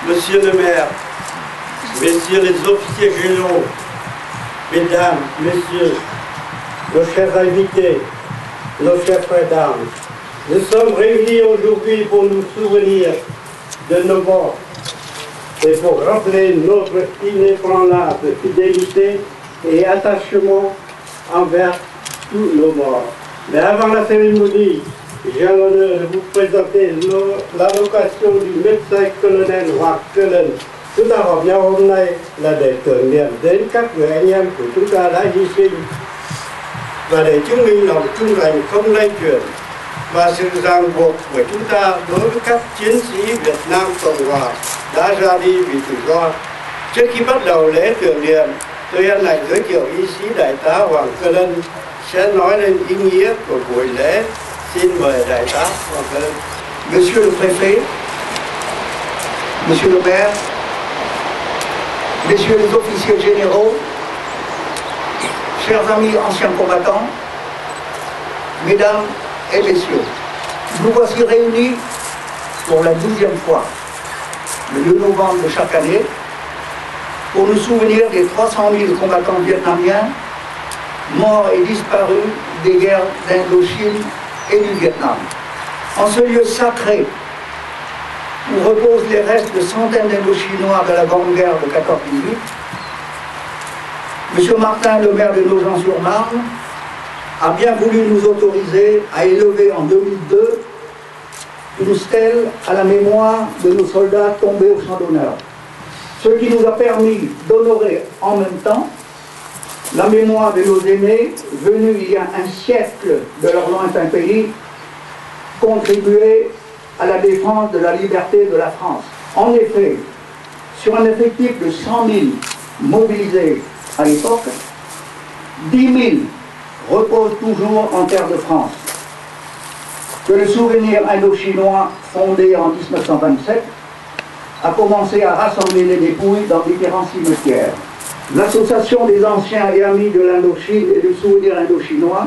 Monsieur le maire, messieurs les officiers généraux, mesdames, messieurs, nos chers invités, nos chers frères d'armes, nous sommes réunis aujourd'hui pour nous souvenir de nos morts et pour rappeler notre inébranlable fidélité et attachement envers tous nos morts. Mais avant la cérémonie, j'ai l'honneur de vous présenter l'allocation du médecin-colonel Mark Cullen. Chúng ta họp nhau hôm nay là để tưởng niệm đến các người anh em của chúng ta đã hy sinh và để chứng minh lòng trung thành không lay chuyển và sự ràng buộc của chúng ta đối với các chiến sĩ Việt Nam Cộng Hòa đã ra đi vì tự do. Trước khi bắt đầu lễ tưởng niệm, tôi hân hạnh giới thiệu y sĩ đại tá Hoàng Cullen sẽ nói lên ý nghĩa của buổi lễ. Xin mời đại tá Hoàng Cullen. Monsieur le préfet, monsieur le maire, messieurs les officiers généraux, chers amis anciens combattants, mesdames et messieurs, nous voici réunis pour la 12e fois, le 2 novembre de chaque année, pour nous souvenir des 300 000 combattants vietnamiens morts et disparus des guerres d'Indochine et du Vietnam. En ce lieu sacré, où reposent les restes de centaines d'Indochinois de la Grande Guerre de 14-18, M. Martin, le maire de Nogent-sur-Marne, a bien voulu nous autoriser à élever en 2002 une stèle à la mémoire de nos soldats tombés au champ d'honneur. Ce qui nous a permis d'honorer en même temps la mémoire de nos aînés venus il y a un siècle de leur lointain pays contribuer à la défense de la liberté de la France. En effet, sur un effectif de 100 000 mobilisés à l'époque, 10 000 reposent toujours en terre de France. Que le souvenir indo-chinois fondé en 1927 a commencé à rassembler les dépouilles dans différents cimetières. L'Association des anciens et amis de l'Indochine et du souvenir indo-chinois,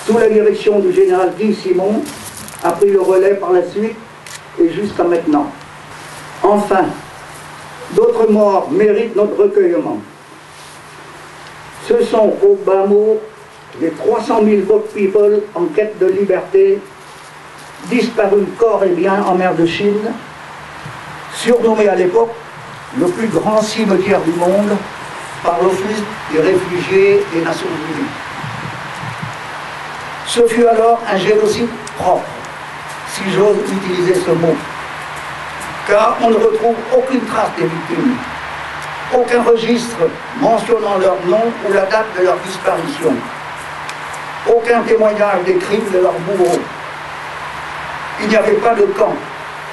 sous la direction du général Guy Simon, a pris le relais par la suite et jusqu'à maintenant. Enfin, d'autres morts méritent notre recueillement. Ce sont au bas mot les 300 000 boat people en quête de liberté, disparus corps et biens en mer de Chine, surnommé à l'époque le plus grand cimetière du monde par l'Office des réfugiés des Nations Unies. Ce fut alors un génocide propre, si j'ose utiliser ce mot, car on ne retrouve aucune trace des victimes, aucun registre mentionnant leur nom ou la date de leur disparition, aucun témoignage des crimes de leurs bourreaux. Il n'y avait pas de camp,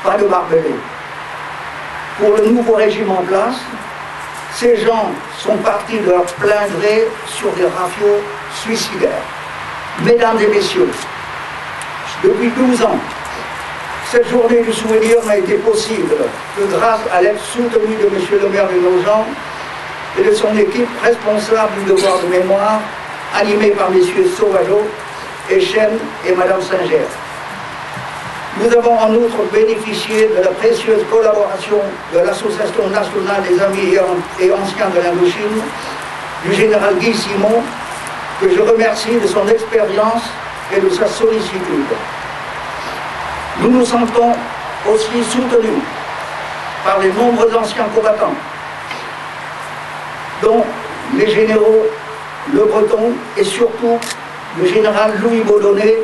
pas de barbelés. Pour le nouveau régime en place, ces gens sont partis de leur plein gré sur des rafios suicidaires. Mesdames et messieurs, depuis 12 ans, cette journée du souvenir n'a été possible que grâce à l'aide soutenue de M. le maire de Nogent et de son équipe responsable du devoir de mémoire, animée par M. Sauvageau, Echenne et Mme Singer. Nous avons en outre bénéficié de la précieuse collaboration de l'Association nationale des amis et anciens de l'Indochine, du général Guy Simon, que je remercie de son expérience et de sa sollicitude. Nous nous sentons aussi soutenus par les nombreux anciens combattants, dont les généraux Le Breton et surtout le général Louis Baudonnet,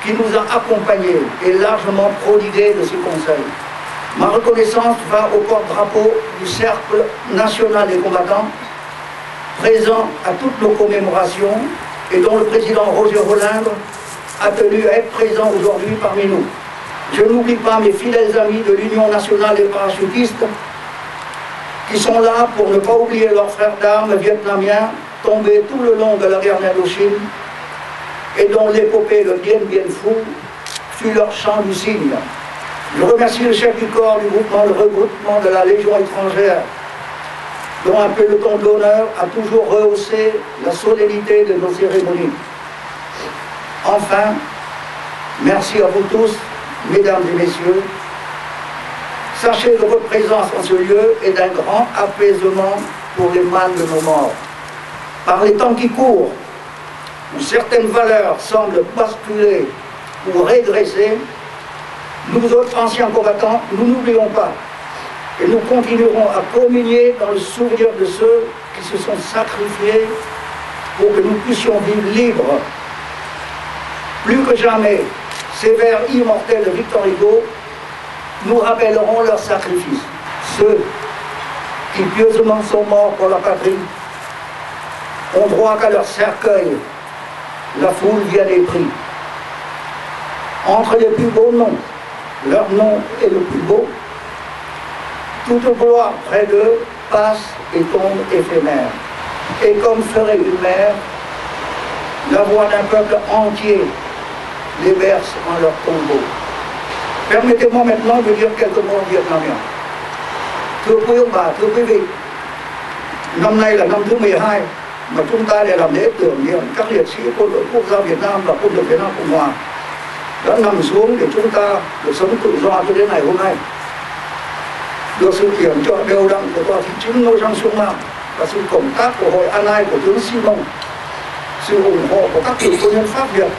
qui nous a accompagnés et largement prodigué de ses conseils. Ma reconnaissance va au porte-drapeau du Cercle national des combattants, présent à toutes nos commémorations et dont le président Roger Rolindre a tenu à être présent aujourd'hui parmi nous. Je n'oublie pas mes fidèles amis de l'Union nationale des parachutistes qui sont là pour ne pas oublier leurs frères d'armes vietnamiens tombés tout le long de la guerre d'Indochine et dont l'épopée de Dien Bien Phu fut leur chant du cygne. Je remercie le chef du corps du groupement de regroupement de la Légion étrangère, dont un peloton de l'honneur a toujours rehaussé la solennité de nos cérémonies. Enfin, merci à vous tous mesdames et messieurs, sachez que votre présence en ce lieu est d'un grand apaisement pour les mânes de nos morts. Par les temps qui courent, où certaines valeurs semblent basculer ou régresser, nous autres anciens combattants, nous n'oublions pas et nous continuerons à communier dans le souvenir de ceux qui se sont sacrifiés pour que nous puissions vivre libres. Plus que jamais, ces vers immortels de Victor Hugo nous rappelleront leur sacrifice. Ceux qui pieusement sont morts pour la patrie ont droit qu'à leur cercueil la foule vienne et prie. Entre les plus beaux noms, leur nom est le plus beau. Toute gloire près d'eux passe et tombe éphémère. Et comme ferait une mère, la voix d'un peuple entier les verse en leur tombeau. Permettez-moi maintenant de dire quelques mots en vietnamien. Thưa quý ông bà, thưa quý vị, năm nay là năm thứ 12 mà chúng ta để làm lễ tưởng niệm các liệt sĩ quân đội quốc gia Việt Nam và quân đội Việt Nam Cộng Hòa đã nằm xuống để chúng ta được sống tự do cho đến ngày hôm nay. Được sự yểm trợ đều đặn của tòa thị chính Ngô Giang Xuân Nam và sự cộng tác của Hội An Ai của tướng Simon, sự ủng hộ của các cựu quân nhân Pháp Việt,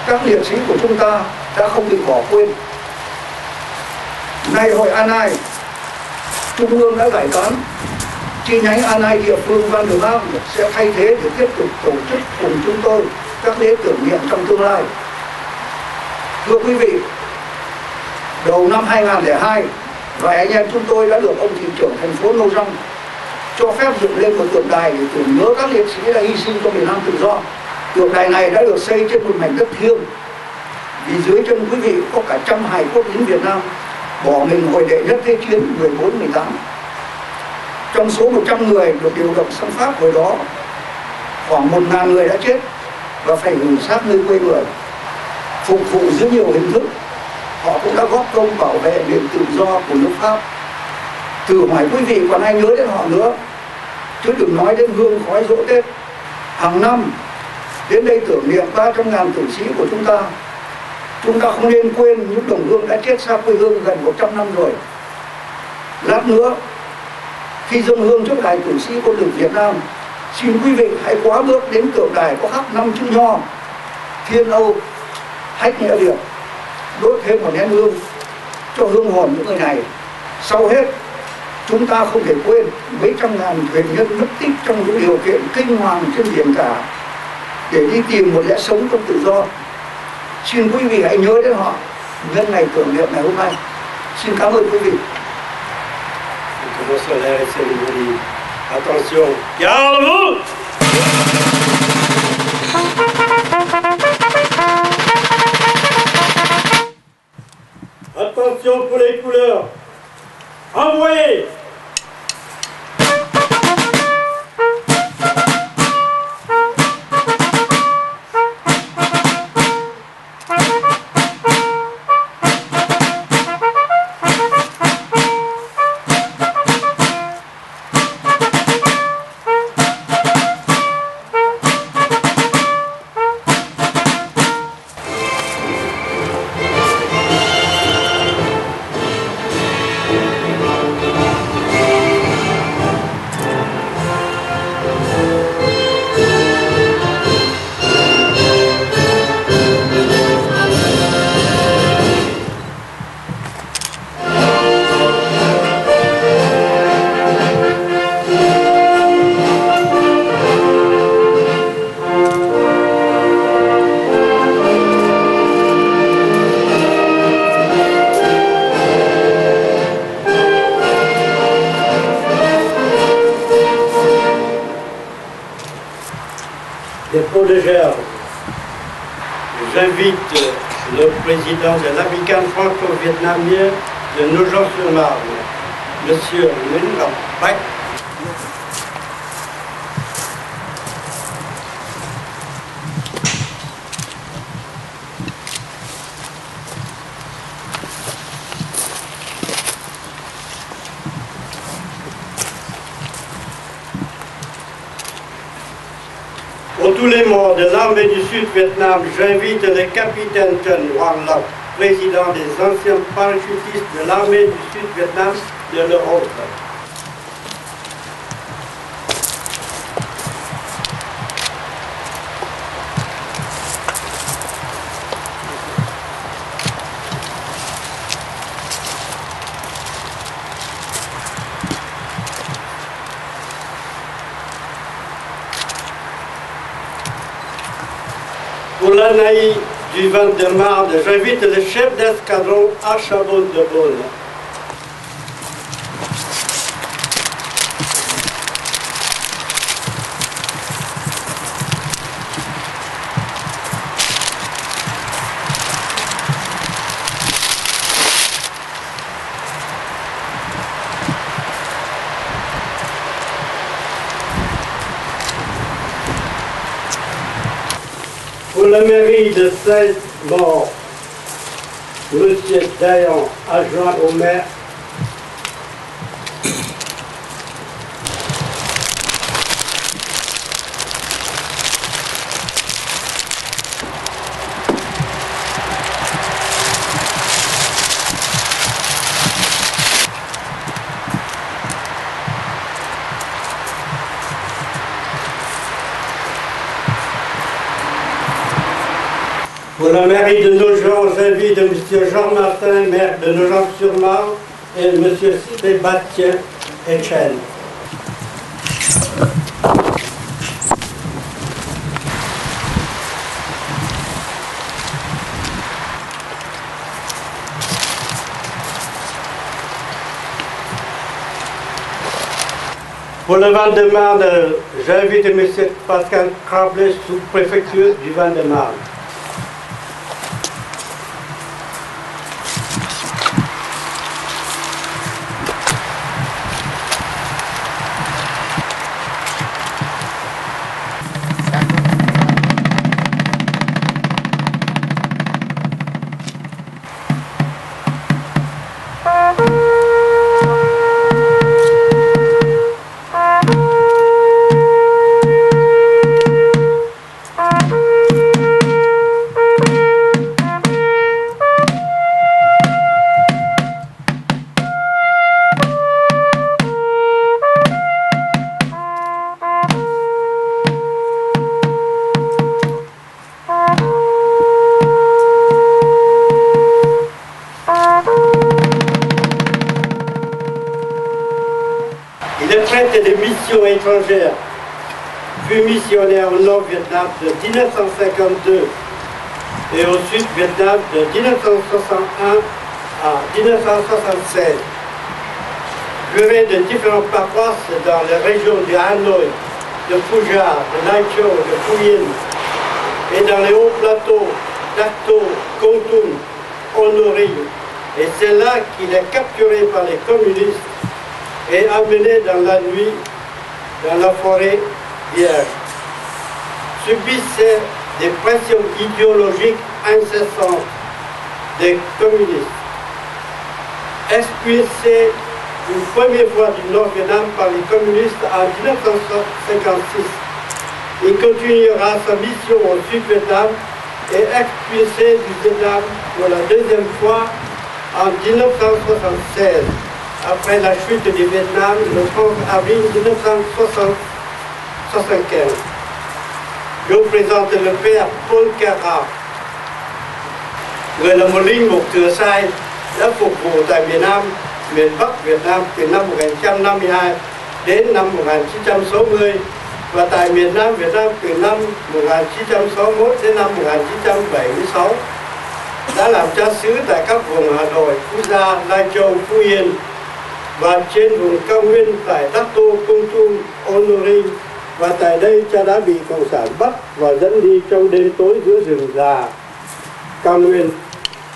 các liệt sĩ của chúng ta đã không bị bỏ quên. Nay Hội An Ai, Trung ương đã giải tán, chi nhánh An Ai địa phương Văn Đường Am sẽ thay thế để tiếp tục tổ chức cùng chúng tôi các lễ tưởng niệm trong tương lai. Thưa quý vị, đầu năm 2002, vài anh em chúng tôi đã được ông thị trưởng thành phố Nô Răng cho phép dựng lên một tượng đài để tưởng nhớ các liệt sĩ đã hy sinh cho miền Nam tự do. Tượng đài này đã được xây trên một mảnh đất thiêng, vì dưới chân quý vị có cả trăm hài cốt lính Việt Nam bỏ mình hồi đệ nhất thế chiến 14-18. Trong số 100 người được điều động sang Pháp hồi đó, khoảng 1.000 người đã chết và phải gửi xác nơi quê người. Phục vụ dưới nhiều hình thức, họ cũng đã góp công bảo vệ nền tự do của nước Pháp. Thử hỏi quý vị còn ai nhớ đến họ nữa, chứ đừng nói đến hương khói giỗ Tết. Hàng năm đến đây tưởng niệm 300.000 tử sĩ của chúng ta. Chúng ta không nên quên những đồng hương đã chết xa quê hương gần 100 năm rồi. Lát nữa, khi dâng hương trước đài tử sĩ quân lực Việt Nam, xin quý vị hãy quá bước đến tượng đài có khắc 5 chữ nho: Thiên Âu, Hách Nghĩa Liệt, đốt thêm một nén hương cho hương hồn những người này. Sau hết, chúng ta không thể quên mấy trăm ngàn thuyền nhân mất tích trong những điều kiện kinh hoàng trên biển cả để đi tìm một lẽ sống trong tự do. Xin quý vị hãy nhớ đến họ nhân ngày tưởng niệm ngày hôm nay. Xin cảm ơn quý vị. Attention, garde-vous! Attention pour les couleurs. Envoyez! Dépôt de gerbe. J'invite le président de l'amicale franco-vietnamienne de Nogent-sur-Marne, M. Nguyen Ngọc Bách. Pour tous les morts de l'armée du Sud-Vietnam, j'invite les capitaines Trần Hoàng Lộc, président des anciens parachutistes de l'armée du Sud-Vietnam de l'Europe. Pour l'année du 22 mars, j'invite le chef d'escadron Archibald de Gaulle. Pour la mairie de Saint-Maur, M. Dayan, adjoint au maire. Pour la mairie de Nogent, j'invite M. Jean-Martin, maire de Nogent-sur-Marne, et M. Sébastien Etienne. Pour le Val-de-Marne, j'invite M. Pascal Crablet, sous-préfecture du Val-de-Marne. Il est prêtre des missions étrangères, fut missionnaire au Nord-Vietnam de 1952 et au Sud-Vietnam de 1961 à 1976. Curé de différentes paroisses dans les régions du Hanoï, de Phuja, de Lai Châu, de Phu Yen et dans les hauts plateaux Dak To, Kon Tum, Honoré. Et c'est là qu'il est capturé par les communistes et amené dans la nuit dans la forêt vierge. Subissait des pressions idéologiques incessantes des communistes. Expulsé une première fois du Nord-Vietnam par les communistes en 1956. Il continuera sa mission au Sud-Vietnam et expulsé du Vietnam pour la deuxième fois en 1976. Après la chute du Vietnam le 30 avril 1975. Je vous présente le père Paul Cara, người là một linh mục Thừa Sai đã phục vụ tại miền Nam, miền Bắc Việt Nam từ năm 1952 đến năm 1960 và tại miền Nam Việt Nam từ năm 1961 đến năm 1976. Đã làm cha xứ tại các vùng Hà Nội, Phú Gia, Lai Châu, Phú Yên và trên vùng cao nguyên tại Dak To, Kon Tum, Honoré. Và tại đây cha đã bị Cộng sản bắt và dẫn đi trong đêm tối giữa rừng già cao nguyên.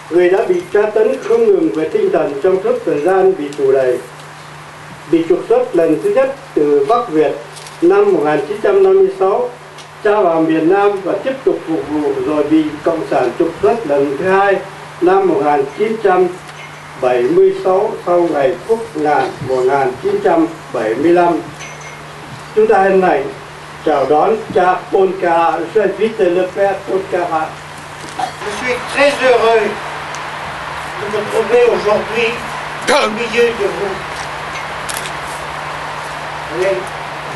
Người đã bị tra tấn không ngừng về tinh thần trong suốt thời gian bị tù đầy. Bị trục xuất lần thứ nhất từ Bắc Việt năm 1956, cha vào miền Nam và tiếp tục phục vụ rồi bị Cộng sản trục xuất lần thứ hai năm 1976 sau ngày Quốc ngạn 1975. Chúng ta hôm nay chào đón cha Paul Cara. Je invite le père Paul Cara. Je suis très heureux de me trouver aujourd'hui au milieu de vous. Je n'ai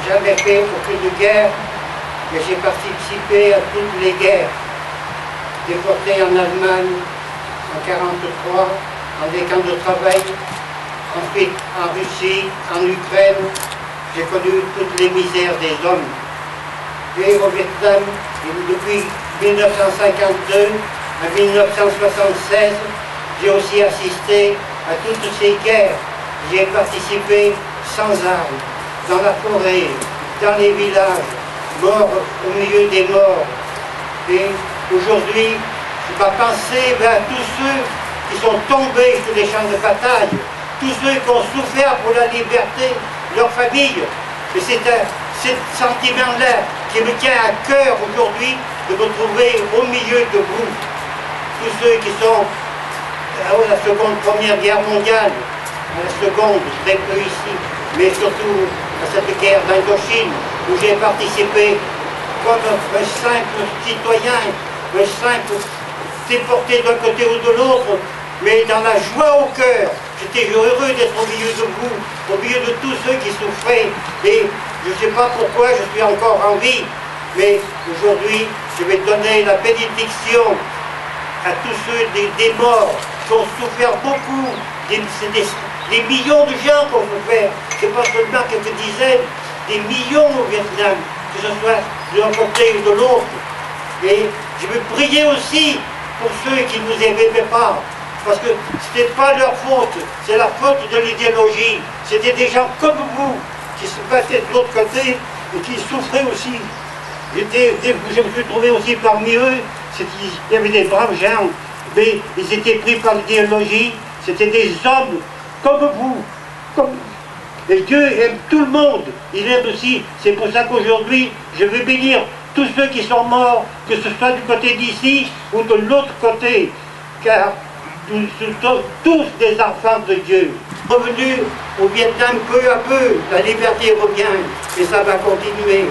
jamais fait aucune guerre, mais j'ai participé à toutes les guerres. Déporté en Allemagne en 1943, dans des camps de travail, ensuite en Russie, en Ukraine, j'ai connu toutes les misères des hommes. Et au Vietnam, depuis 1952 à 1976, j'ai aussi assisté à toutes ces guerres. J'ai participé sans armes, dans la forêt, dans les villages, mort au milieu des morts. Et aujourd'hui, je vais penser vers tous ceux qui sont tombés sur les champs de bataille, tous ceux qui ont souffert pour la liberté de leur famille. Et c'est ce sentiment-là qui me tient à cœur aujourd'hui de me trouver au milieu de vous. Tous ceux qui sont à la Première Guerre mondiale, à la seconde, très peu ici, mais surtout à cette guerre d'Indochine où j'ai participé comme un simple citoyen, un simple déporté d'un côté ou de l'autre, mais dans la joie au cœur. J'étais heureux d'être au milieu de vous, au milieu de tous ceux qui souffraient. Et je ne sais pas pourquoi je suis encore en vie, mais aujourd'hui, je vais donner la bénédiction à tous ceux des morts qui ont souffert beaucoup. Des millions de gens qui ont souffert. Ce n'est pas seulement quelques dizaines, des millions au Vietnam, que ce soit de l'un côté ou de l'autre. Et je veux prier aussi pour ceux qui ne nous aimaient pas. Parce que ce n'était pas leur faute, c'est la faute de l'idéologie. C'était des gens comme vous qui se battaient de l'autre côté et qui souffraient aussi. Je me suis trouvé aussi parmi eux, il y avait des braves gens, mais ils étaient pris par l'idéologie. C'était des hommes comme vous. Et Dieu aime tout le monde, il aime aussi. C'est pour ça qu'aujourd'hui, je veux bénir tous ceux qui sont morts, que ce soit du côté d'ici ou de l'autre côté. Car nous sommes tous des enfants de Dieu. Revenu au Vietnam peu à peu, la liberté revient et ça va continuer.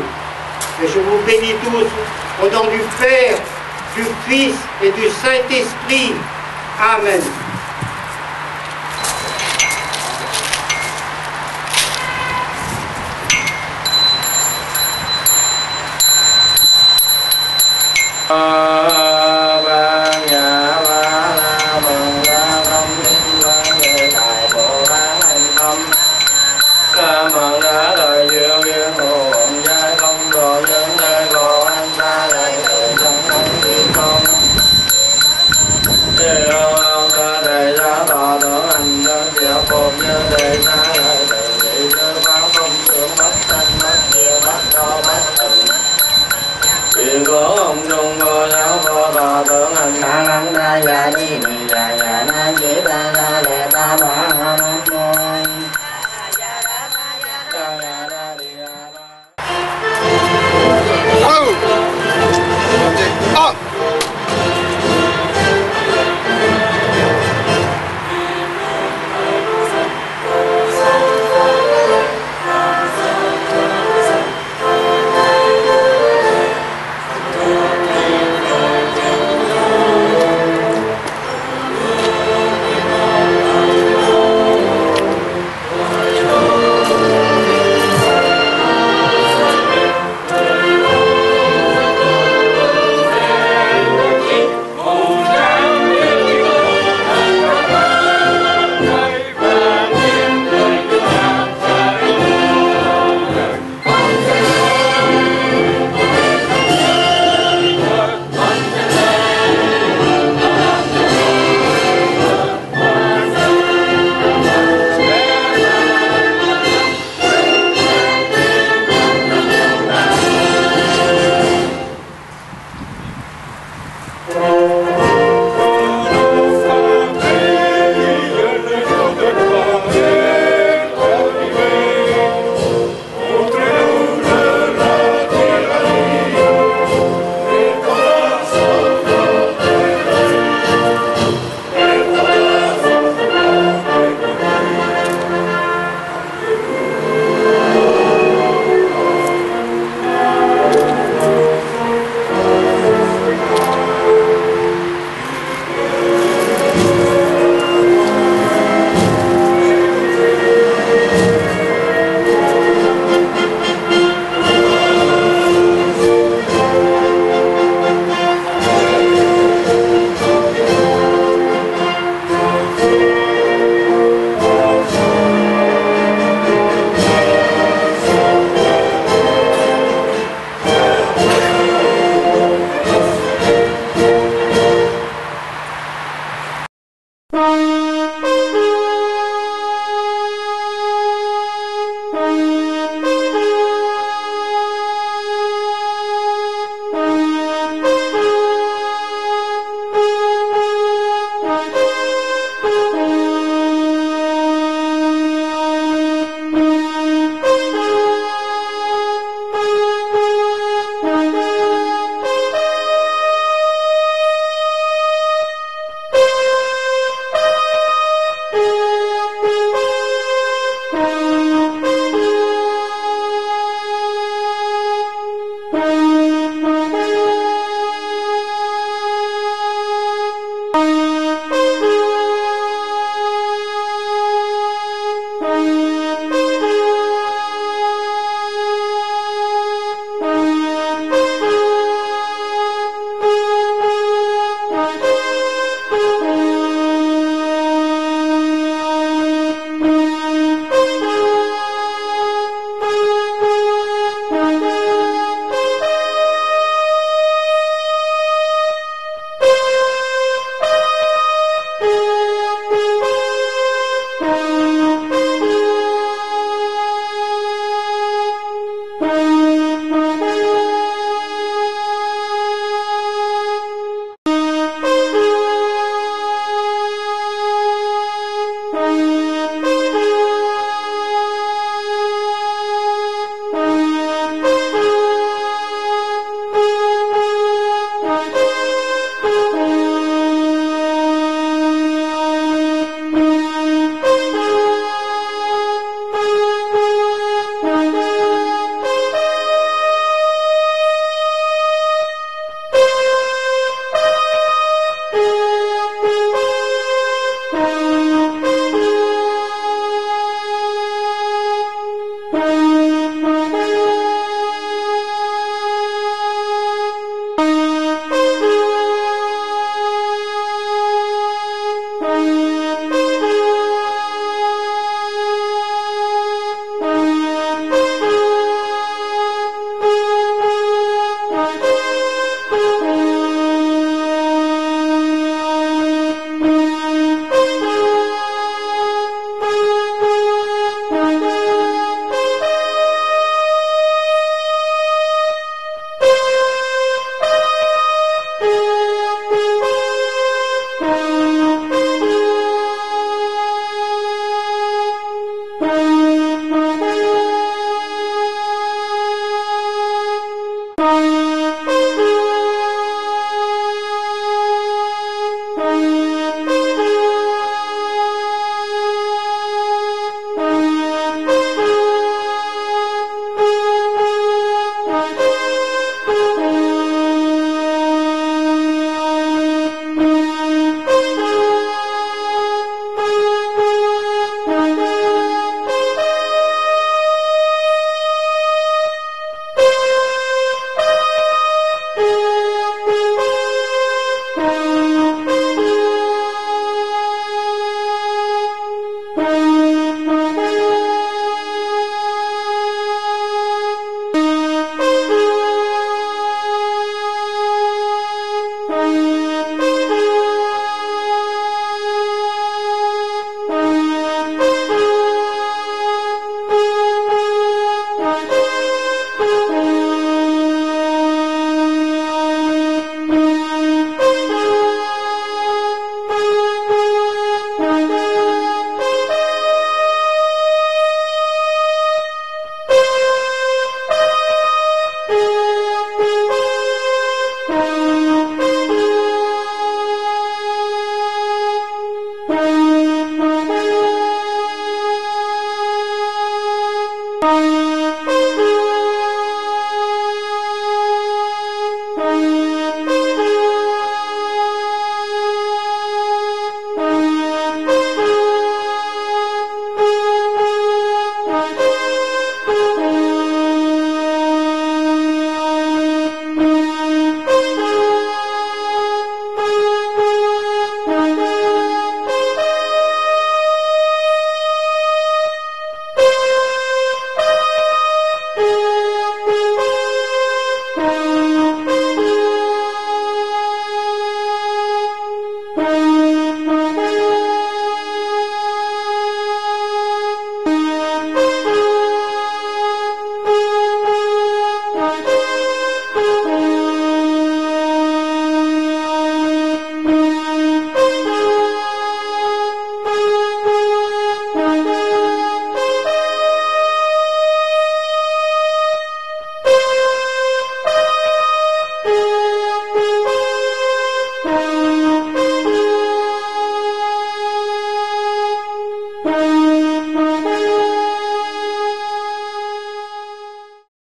Et je vous bénis tous au nom du Père, du Fils et du Saint-Esprit. Amen. Oh!